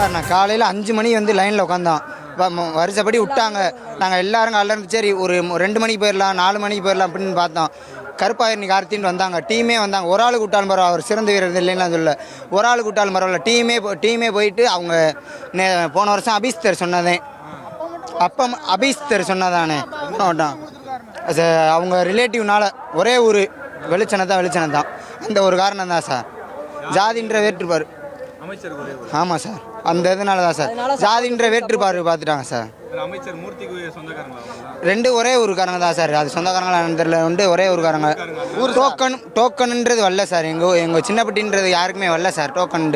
Sir நான் காலையில் 5 மணி வந்து லைனில் உட்காந்தோம். வருஷப்படி விட்டாங்க. நாங்கள் எல்லாரும் காலையில் சரி ஒரு 2 மணிக்கு போயிடலாம் 4 மணிக்கு போயிடலாம் அப்படின்னு பார்த்தோம். கருப்பாயிரணி கார்த்தின்னு வந்தாங்க. டீமே வந்தாங்க. ஒரு ஆளுக்கு விட்டாலும் பரவாயில்ல, அவர் சிறந்த வீரர் இல்லைன்னா சொல்ல, ஒரு ஆளுக்கு விட்டாலும் பரவாயில்ல. டீமே போயிட்டு அவங்க போன வருஷம் அபிஸ்தர் சொன்னதே அப்போ அபிஸ்தர் சொன்னதானே அவங்க ரிலேட்டிவ்னால ஒரே ஒரு வெளிச்சனை தான். அந்த ஒரு காரணம் தான் சார். ஜாதின்ற வேற்றுப்பார். ஆமாம் சார், அந்த இதனால தான் சார் ஜாதின்ற வேற்றுப்பார் பார்த்துட்டாங்க சார். அமைச்சர் மூர்த்திக்கு சொந்தக்காரங்க ரெண்டு ஒரே ஊருக்காரங்க தான் சார். அது சொந்தக்காரங்களா தெரியல, ரெண்டு ஒரே ஊருக்காரங்க. டோக்கன்ன்றது வரல சார். எங்கள் சின்னப்பட்டின்றது யாருக்குமே வரல சார். டோக்கன்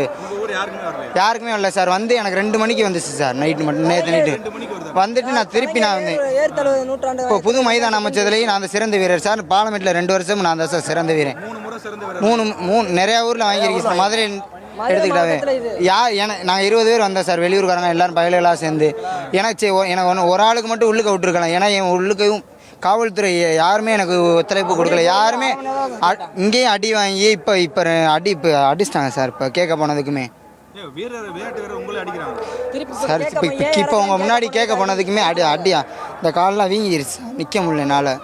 யாருக்குமே வரல சார். வந்து எனக்கு 2 மணிக்கு வந்துச்சு சார். நைட்டு மட்டும் நேற்று நைட்டு வந்துட்டு நான் திருப்பி வந்தேன். இப்போ புது மைதானம் அமைச்சதுலேயும் நான் அந்த சிறந்த வீரர் சார். பார்லிமெண்ட்டில் 2 வருஷம் நான் தான் சார் சிறந்த வீரன். 3 நிறையா ஊரில் வாங்கியிருக்கேன் சார். மதுரை எடுத்துக்கிட்டாவே நாங்கள் 20 பேர் வந்தோம் சார். வெளியூருக்காரங்க எல்லாரும் பயல்களாக சேர்ந்து எனக்கு ஒரு ஆளுக்கு மட்டும் உள்ளுக்க விட்டுருக்கலாம். ஏன்னா என் உள்ளுக்கையும் காவல்துறை யாருமே எனக்கு ஒத்துழைப்பு கொடுக்கல. யாருமே இங்கேயும் அடி வாங்கி இப்போ அடிச்சிட்டாங்க சார். இப்போ கேட்க போனதுக்குமே சார். இப்போ உங்கள் முன்னாடி கேட்க போனதுக்குமே அடியா இந்த காலெலாம் வீங்கிருச்சு, நிற்க முடியல என்னால்.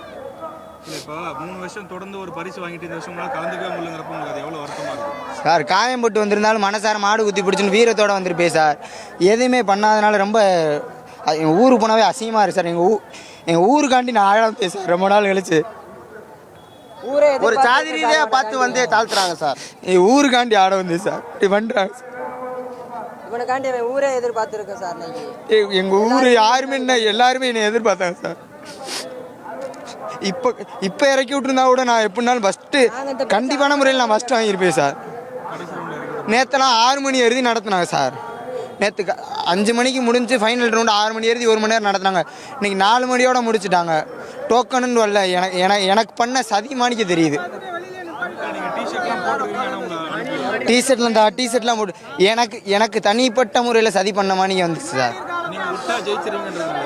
சார் காயம் போட்டு வந்திருந்தாலும் மனசார மாடு குத்தி பிடிச்சுன்னு வீரத்தோடு வந்திருப்பேன் சார். எதுவுமே பண்ணாதனால ரொம்ப எங்கள் ஊருக்கு போனாவே அசிங்கமாக இருக்குது சார். எங்கள் ஊருக்காண்டி நான் ஆழம் பேசுகிறேன் ரொம்ப நாள் கழிச்சு. ஒரு சாதி ரீதியாக பார்த்து வந்து தாழ்த்துறாங்க சார். எங்கள் ஊருக்காண்டி ஆட வந்து சார் இப்படி பண்ணுறாங்க சார். இவனுக்காண்டி ஊரே எதிர்பார்த்துருக்கேன் சார். எங்கள் ஊர் யாருமே என்ன எல்லாருமே என்னை எதிர்பார்த்தாங்க சார். இப்போ இறக்கி விட்டுருந்தா கூட நான் எப்படினாலும் ஃபஸ்ட்டு கண்டிப்பான முறையில் நான் ஃபஸ்ட்டு வாங்கியிருப்பேன் சார். நேற்றுலாம் 6 மணி எழுதி நடத்தினாங்க சார். நேற்று 5 மணிக்கு முடிஞ்சு ஃபைனல் ரவுண்டு 6 மணி எழுதி 1 மணி நேரம் நடத்தினாங்க. இன்றைக்கி 4 மணியோட முடிச்சுட்டாங்க. டோக்கனுன்னு வரல. எனக்கு பண்ண சதி மாணிக்க தெரியுது. டிஷர்ட்லாம் போட்டு எனக்கு தனிப்பட்ட முறையில் சதி பண்ண மாணிக்க வந்துச்சு சார்.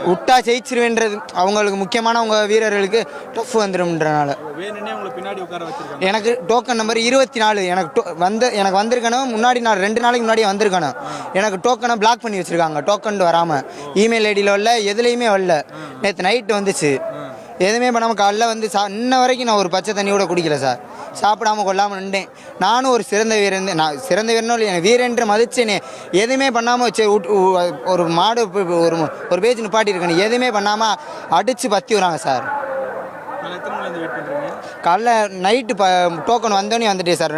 விட்டா ஜெயிச்சிருவேன்றது அவங்களுக்கு முக்கியமான அவங்க வீரர்களுக்கு டஃப் வந்துடும்ன்றனால எனக்கு டோக்கன் நம்பர் 24 எனக்கு வந்திருக்கணும். முன்னாடி நான் 2 நாளைக்கு முன்னாடி வந்திருக்கணும். எனக்கு டோக்கனை பிளாக் பண்ணி வச்சுருக்காங்க. டோக்கன் வராமல் இமெயில் ஐடியில் வரல, எதுலேயுமே வரல. நேற்று நைட்டு வந்துச்சு. எதுவுமே பண்ணாமல் காலைல வந்து இன்ன வரைக்கும் நான் ஒரு பச்சை தண்ணி கூட குடிக்கல சார். சாப்பிடாமல் கொள்ளாமல் நின்றேன். நானும் ஒரு சிறந்த வீரன். நான் சிறந்த வீரனோ இல்லை, எனக்கு வீரன்ற மதிச்சேனே. எதுவுமே பண்ணாமல் வச்சு ஒரு மாடு ஒரு பேஜ் நிப்பாட்டி இருக்கணும். எதுவுமே பண்ணாமல் அடித்து பற்றி வராங்க சார். காலைல நைட்டு டோக்கன் வந்தோடனே வந்துட்டேன் சார்.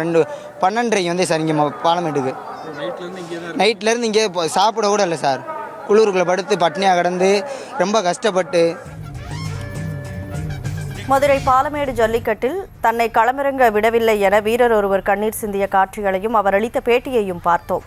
12:30 வந்தேன் சார் இங்கே பார்லிமெண்ட்டுக்கு. நைட்லேருந்து இங்கே சாப்பிட கூட இல்லை சார். குளிருக்குள்ளே படுத்து பட்னியாக கிடந்து ரொம்ப கஷ்டப்பட்டு. மதுரை பாலமேடு ஜல்லிக்கட்டில் தன்னை களமிறங்க விடவில்லை என வீரர் ஒருவர் கண்ணீர் சிந்திய காட்சிகளையும் அவர் அளித்த பேட்டியையும் பார்த்தோம்.